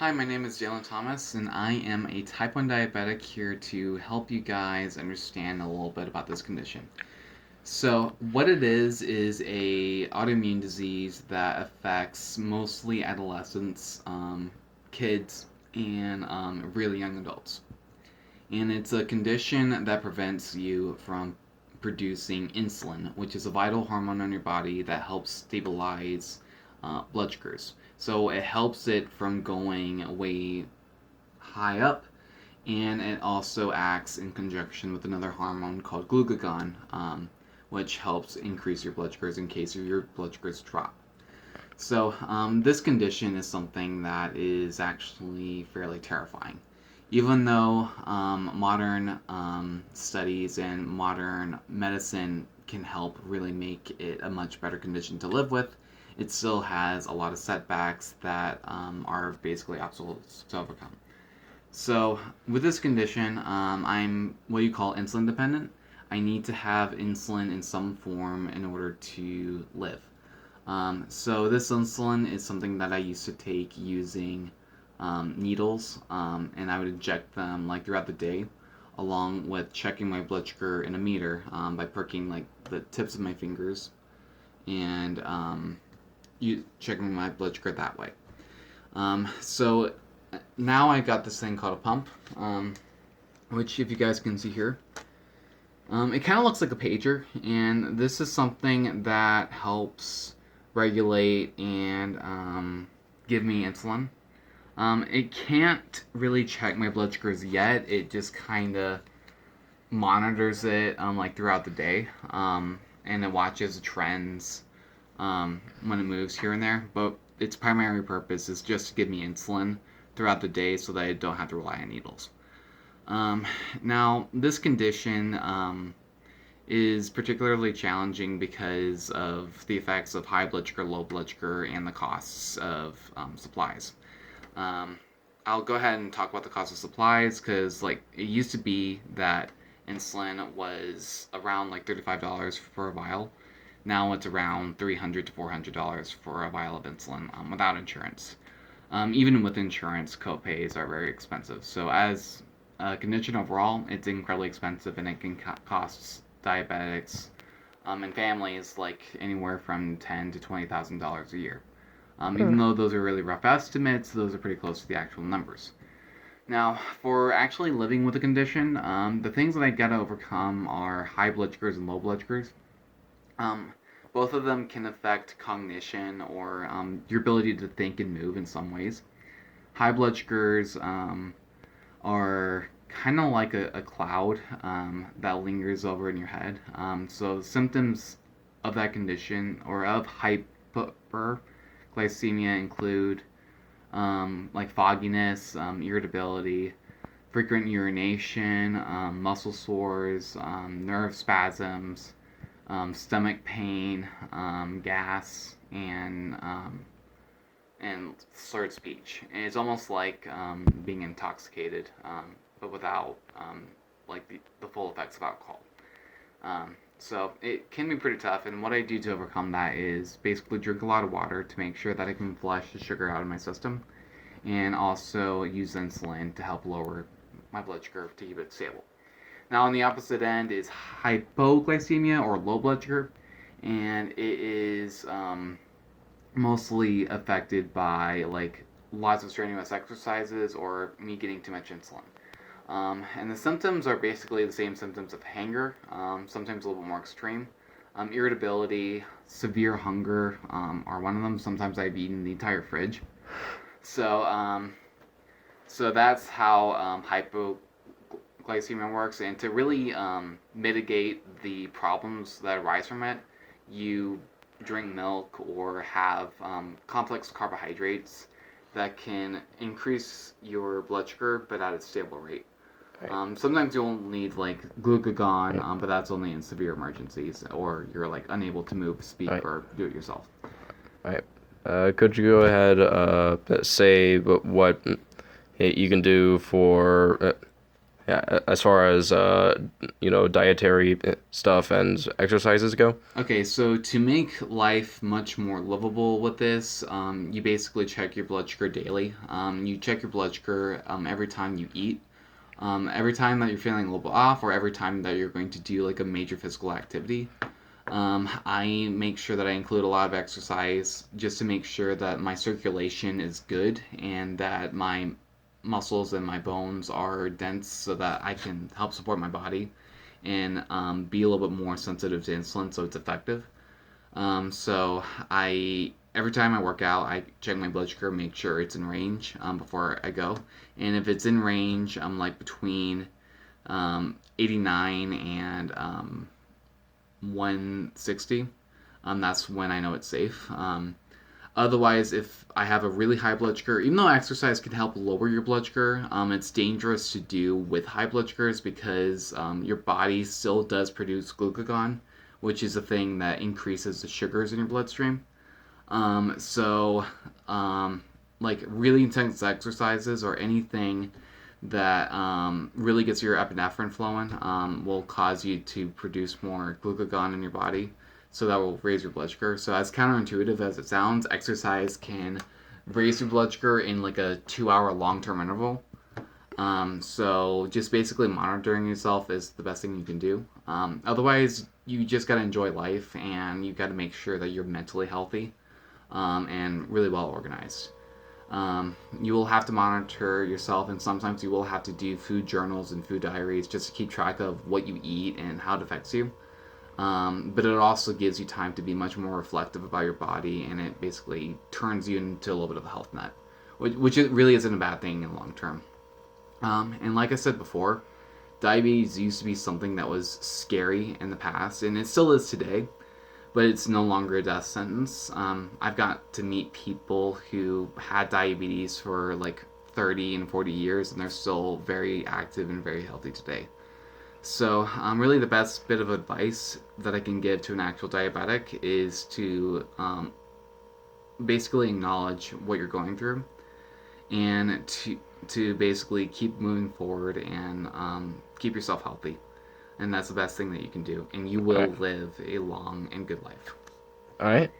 Hi, my name is Jalen Thomas, and I am a type 1 diabetic here to help you guys understand a little bit about this condition. So, what it is a autoimmune disease that affects mostly adolescents, kids, and really young adults. And it's a condition that prevents you from producing insulin, which is a vital hormone in your body that helps stabilize blood sugars. So it helps it from going way high up, and it also acts in conjunction with another hormone called glucagon, which helps increase your blood sugars in case your blood sugars drop. So this condition is something that is actually fairly terrifying. Even though modern studies and modern medicine can help really make it a much better condition to live with, it still has a lot of setbacks that are basically obstacles to overcome. So, with this condition, I'm what you call insulin dependent. I need to have insulin in some form in order to live. So, this insulin is something that I used to take using needles, and I would inject them like throughout the day, along with checking my blood sugar in a meter by pricking like the tips of my fingers and checking my blood sugar that way. So now I got this thing called a pump, which if you guys can see here, it kind of looks like a pager, and this is something that helps regulate and give me insulin. It can't really check my blood sugars yet. It just kind of monitors it like throughout the day, and it watches the trends when it moves here and there. But its primary purpose is just to give me insulin throughout the day so that I don't have to rely on needles. Now, this condition is particularly challenging because of the effects of high blood sugar, low blood sugar, and the costs of supplies. I'll go ahead and talk about the cost of supplies because, like, it used to be that insulin was around like $35 for a vial. Now it's around $300 to $400 for a vial of insulin without insurance. Even with insurance, copays are very expensive. So as a condition overall, it's incredibly expensive, and it can cost diabetics and families like anywhere from $10,000 to $20,000 a year. Even though those are really rough estimates, those are pretty close to the actual numbers. Now, for actually living with a condition, the things that I gotta overcome are high blood sugars and low blood sugars. Both of them can affect cognition or your ability to think and move in some ways. High blood sugars are kind of like a cloud that lingers over in your head. So symptoms of that condition or of hyperglycemia include like fogginess, irritability, frequent urination, muscle sores, nerve spasms, stomach pain, gas, and slurred speech. And it's almost like being intoxicated, but without like the full effects of alcohol. So it can be pretty tough, and what I do to overcome that is basically drink a lot of water to make sure that I can flush the sugar out of my system, and also use insulin to help lower my blood sugar to keep it stable. Now, on the opposite end is hypoglycemia or low blood sugar, and it is mostly affected by like lots of strenuous exercises or me getting too much insulin. And the symptoms are basically the same symptoms of hunger, sometimes a little bit more extreme. Irritability, severe hunger are one of them. Sometimes I've eaten the entire fridge. So, so that's how hypoglycemia works. And to really mitigate the problems that arise from it, you drink milk or have complex carbohydrates that can increase your blood sugar, but at a stable rate. Right. Sometimes you'll need like glucagon, right, but that's only in severe emergencies, or you're like unable to move, speak, right, or do it yourself. Right. Could you go ahead, say what you can do for Yeah, as far as dietary stuff and exercises go. Okay, so to make life much more livable with this, you basically check your blood sugar daily. You check your blood sugar every time you eat, every time that you're feeling a little bit off, or every time that you're going to do like a major physical activity. I make sure that I include a lot of exercise just to make sure that my circulation is good and that my muscles and my bones are dense so that I can help support my body and be a little bit more sensitive to insulin so it's effective. So I every time I work out, I check my blood sugar, make sure it's in range before I go. And if it's in range, I'm like between 89 and 160. That's when I know it's safe. Otherwise, if I have a really high blood sugar, even though exercise can help lower your blood sugar, it's dangerous to do with high blood sugars because your body still does produce glucagon, which is a thing that increases the sugars in your bloodstream. So, like really intense exercises or anything that really gets your epinephrine flowing will cause you to produce more glucagon in your body. So that will raise your blood sugar. So as counterintuitive as it sounds, exercise can raise your blood sugar in like a 2 hour long-term interval. So just basically monitoring yourself is the best thing you can do. Otherwise, you just gotta enjoy life and you gotta make sure that you're mentally healthy and really well organized. You will have to monitor yourself, and sometimes you will have to do food journals and food diaries just to keep track of what you eat and how it affects you. But it also gives you time to be much more reflective about your body, and it basically turns you into a little bit of a health nut, which it really isn't a bad thing in the long term. And like I said before, diabetes used to be something that was scary in the past, and it still is today, but it's no longer a death sentence. I've got to meet people who had diabetes for like 30 and 40 years, and they're still very active and very healthy today. So, really, the best bit of advice that I can give to an actual diabetic is to basically acknowledge what you're going through and to basically keep moving forward and keep yourself healthy. And that's the best thing that you can do. And you All will right. live a long and good life. All right.